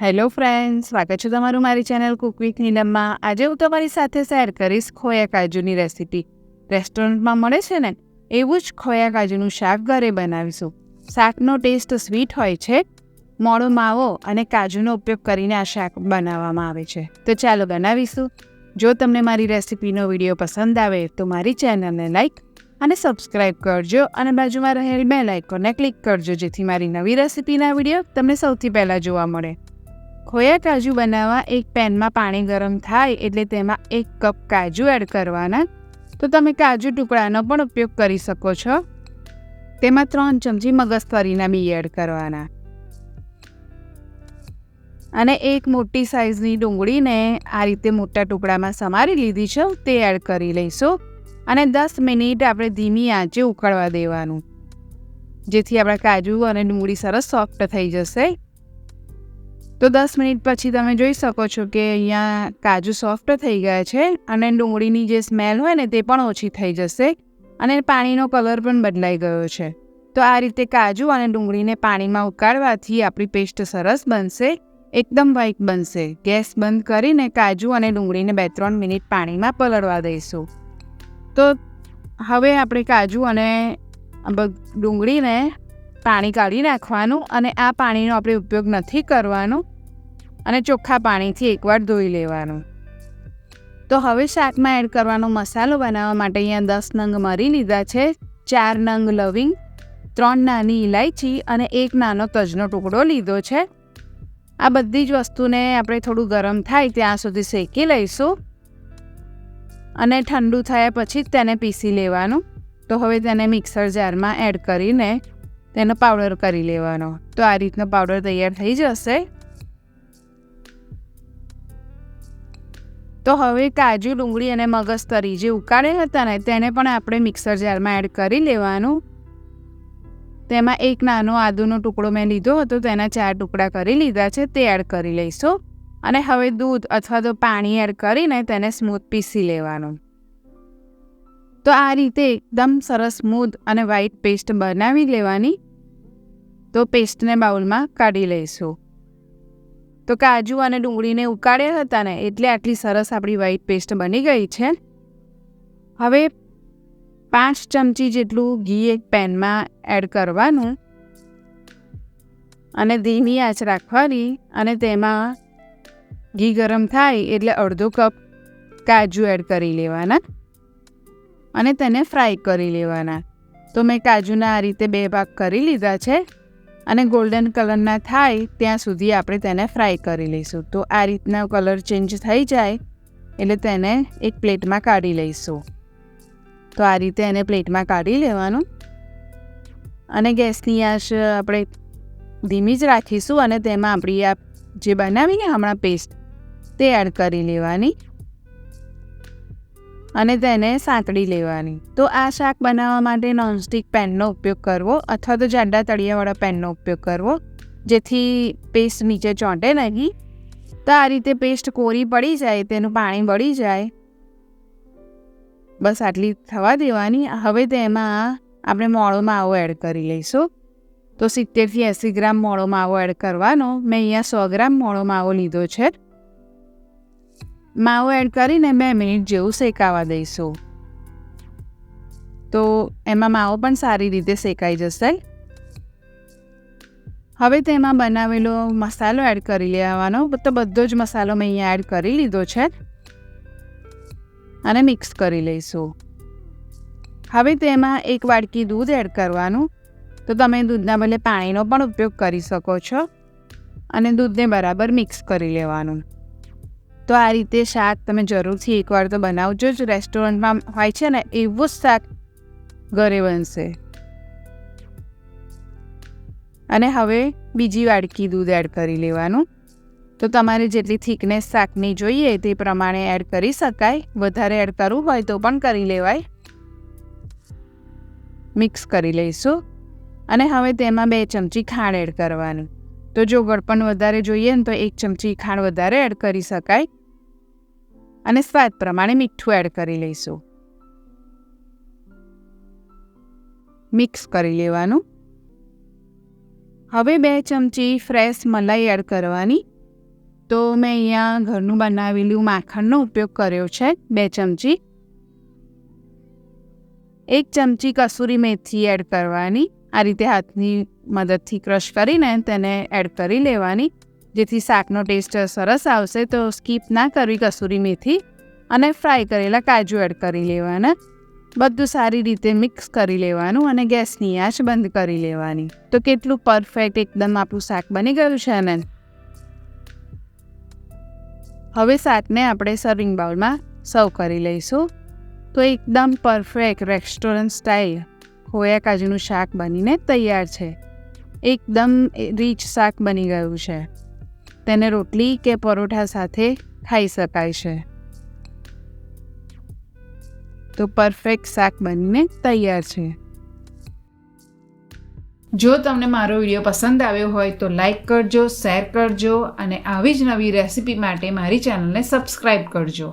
Hello friends, સ્વાગત છે તમારું મારી ચેનલ કુક વિથ નીલમમાં. આજે હું તમારી સાથે શેર કરીશ ખોયા કાજુની રેસીપી. રેસ્ટોરન્ટમાં મળે છે ને એવું જ ખોયા કાજુનું શાક ઘરે બનાવીશું. શાકનો ટેસ્ટ સ્વીટ હોય છે. મોળો માવો અને કાજુનો ઉપયોગ કરીને આ શાક બનાવવામાં આવે છે. તો ચાલો બનાવીશું. જો તમને મારી રેસીપીનો વિડીયો પસંદ આવે તો મારી ચેનલને લાઈક અને સબસ્ક્રાઈબ કરજો અને બાજુમાં રહેલ બેલ આઇકોનને ક્લિક કરજો, જેથી મારી નવી રેસીપીના વિડીયો તમને સૌથી પહેલાં જોવા મળે. ખોયા કાજુ બનાવવા એક પેનમાં પાણી ગરમ થાય એટલે તેમાં 1 કપ કાજુ એડ કરવાના. તો તમે કાજુ ટુકડાનો પણ ઉપયોગ કરી શકો છો. તેમાં 3 ચમચી મગજતરીના બી એડ કરવાના અને એક મોટી સાઇઝની ડુંગળીને આ રીતે મોટા ટુકડામાં સમારી લીધી છે તે એડ કરી લઈશું અને 10 મિનિટ આપણે ધીમી આંચે ઉકળવા દેવાનું, જેથી આપણા કાજુ અને ડુંગળી સરસ સોફ્ટ થઈ જશે. તો 10 મિનિટ પછી તમે જોઈ શકો છો કે અહીંયા કાજુ સોફ્ટ થઈ ગયા છે અને ડુંગળીની જે સ્મેલ હોય ને તે પણ ઓછી થઈ જશે અને પાણીનો કલર પણ બદલાઈ ગયો છે. તો આ રીતે કાજુ અને ડુંગળીને પાણીમાં ઉકાળવાથી આપણી પેસ્ટ સરસ બનશે, એકદમ વ્હાઈટ બનશે. ગેસ બંધ કરીને કાજુ અને ડુંગળીને 2-3 મિનિટ પાણીમાં પલળવા દઈશું. તો હવે આપણે કાજુ અને ડુંગળીને પાણી કાઢી નાખવાનું અને આ પાણીનો આપણે ઉપયોગ નથી કરવાનો અને ચોખ્ખા પાણીથી એકવાર ધોઈ લેવાનું. તો હવે શાકમાં એડ કરવાનો મસાલો બનાવવા માટે અહીંયા 10 નંગ મરી લીધા છે, 4 નંગ લવિંગ, 3 નાની ઇલાયચી અને 1 નાનો તજનો ટુકડો લીધો છે. આ બધી જ વસ્તુને આપણે થોડું ગરમ થાય ત્યાં સુધી શેકી લઈશું અને ઠંડુ થયા પછી જ તેને પીસી લેવાનું. તો હવે તેને મિક્સર જારમાં એડ કરીને તેનો પાવડર કરી લેવાનો. તો આ રીતનો પાવડર તૈયાર થઈ જશે. તો હવે કાજુ, ડુંગળી અને મગજતરી જે ઉકાળેલા હતા ને તેને પણ આપણે મિક્સર જારમાં એડ કરી લેવાનું. તેમાં 1 નાનો આદુનો ટુકડો મેં લીધો હતો, તેના 4 ટુકડા કરી લીધા છે, તે એડ કરી લઈશું અને હવે દૂધ અથવા તો પાણી એડ કરીને તેને સ્મૂથ પીસી લેવાનું. તો આ રીતે એકદમ સરસ સ્મૂથ અને વ્હાઈટ પેસ્ટ બનાવી લેવાની. તો પેસ્ટને બાઉલમાં કાઢી લઈશું. તો કાજુ અને ડુંગળીને ઉકાળ્યા હતા ને એટલે આટલી સરસ આપણી વ્હાઈટ પેસ્ટ બની ગઈ છે. હવે 5 ચમચી જેટલું ઘી એક પેનમાં એડ કરવાનું અને ધીમી આંચ રાખવાની અને તેમાં ઘી ગરમ થાય એટલે અડધો કપ કાજુ એડ કરી લેવાના અને તેને ફ્રાય કરી લેવાના. તો મેં કાજુના આ રીતે 2 ભાગ કરી લીધા છે અને ગોલ્ડન કલરના થાય ત્યાં સુધી આપણે તેને ફ્રાય કરી લઈશું. તો આ રીતના કલર ચેન્જ થઈ જાય એટલે તેને એક પ્લેટમાં કાઢી લઈશું. તો આ રીતે એને પ્લેટમાં કાઢી લેવાનું અને ગેસની આંચ આપણે ધીમી જ રાખીશું અને તેમાં આપણી આ જે બનાવીને હમણાં પેસ્ટ તે એડ કરી લેવાની અને તેને સાંતળી લેવાની. તો આ શાક બનાવવા માટે નોનસ્ટિક પેનનો ઉપયોગ કરવો અથવા તો જાડા તળિયાવાળા પેનનો ઉપયોગ કરવો, જેથી પેસ્ટ નીચે ચોંટે નહીં. તો આ રીતે પેસ્ટ કોરી પડી જાય, તેનું પાણી બળી જાય, બસ આટલી થવા દેવાની. હવે તેમાં આપણે મોળો માવો એડ કરી લઈશું. તો 70 થી 80 ગ્રામ મોળો માવો એડ કરવાનો. મેં અહીંયા 100 ગ્રામ મોળો માવો લીધો છે. માવો એડ કરીને 2 મિનિટ જેવું શેકાવા દઈશું. તો એમાં માવો પણ સારી રીતે શેકાઈ જશે. હવે તેમાં બનાવેલો મસાલો એડ કરી લેવાનો. તો બધો જ મસાલો મેં અહીંયા એડ કરી લીધો છે અને મિક્સ કરી લઈશું. હવે તેમાં 1 વાડકી દૂધ એડ કરવાનું. તો તમે દૂધના બદલે પાણીનો પણ ઉપયોગ કરી શકો છો અને દૂધને બરાબર મિક્સ કરી લેવાનું. તો આ રીતે શાક તમે જરૂરથી એકવાર તો બનાવજો જ. રેસ્ટોરન્ટમાં હોય છે ને એવું જ શાક ઘરે બનશે. અને હવે બીજી વાડકી દૂધ એડ કરી લેવાનું. તો તમારે જેટલી થિકનેસ શાકની જોઈએ તે પ્રમાણે એડ કરી શકાય. વધારે એડ કરવું હોય તો પણ કરી લેવાય. મિક્સ કરી લઈશું અને હવે તેમાં 2 ચમચી ખાંડ એડ કરવાની. તો જો ગળપણ વધારે જોઈએ ને તો 1 ચમચી ખાંડ વધારે એડ કરી શકાય અને સ્વાદ પ્રમાણે મીઠું એડ કરી લઈશું. મિક્સ કરી લેવાનું. હવે 2 ચમચી ફ્રેશ મલાઈ એડ કરવાની. તો મેં અહીંયા ઘરનું બનાવેલું માખણનો ઉપયોગ કર્યો છે 2 ચમચી. 1 ચમચી કસૂરી મેથી એડ કરવાની. આ રીતે હાથની મદદથી ક્રશ કરીને તેને એડ કરી લેવાની, જેથી શાકનો ટેસ્ટ સરસ આવશે. તો સ્કીપ ના કરવી કસૂરી મેથી. અને ફ્રાય કરેલા કાજુ એડ કરી લેવાના. બધું સારી રીતે મિક્સ કરી લેવાનું અને ગેસની આંચ બંધ કરી લેવાની. તો કેટલું પરફેક્ટ એકદમ આપણું શાક બની ગયું છે ને. હવે શાકને આપણે સર્વિંગ બાઉલમાં સર્વ કરી લઈશું. તો એકદમ પરફેક્ટ રેસ્ટોરન્ટ સ્ટાઇલ ખોયા કાજુનું શાક બનીને તૈયાર છે. એકદમ રીચ શાક બની ગયું છે. તેને રોટલી કે પરોઠા સાથે ખાઈ શકાય છે. તો પરફેક્ટ શાક બનીને તૈયાર છે. જો તમને મારો વિડીયો પસંદ આવ્યો હોય તો લાઈક કરજો, શેર કરજો અને આવી જ નવી રેસિપી માટે મારી ચેનલને સબસ્ક્રાઈબ કરજો.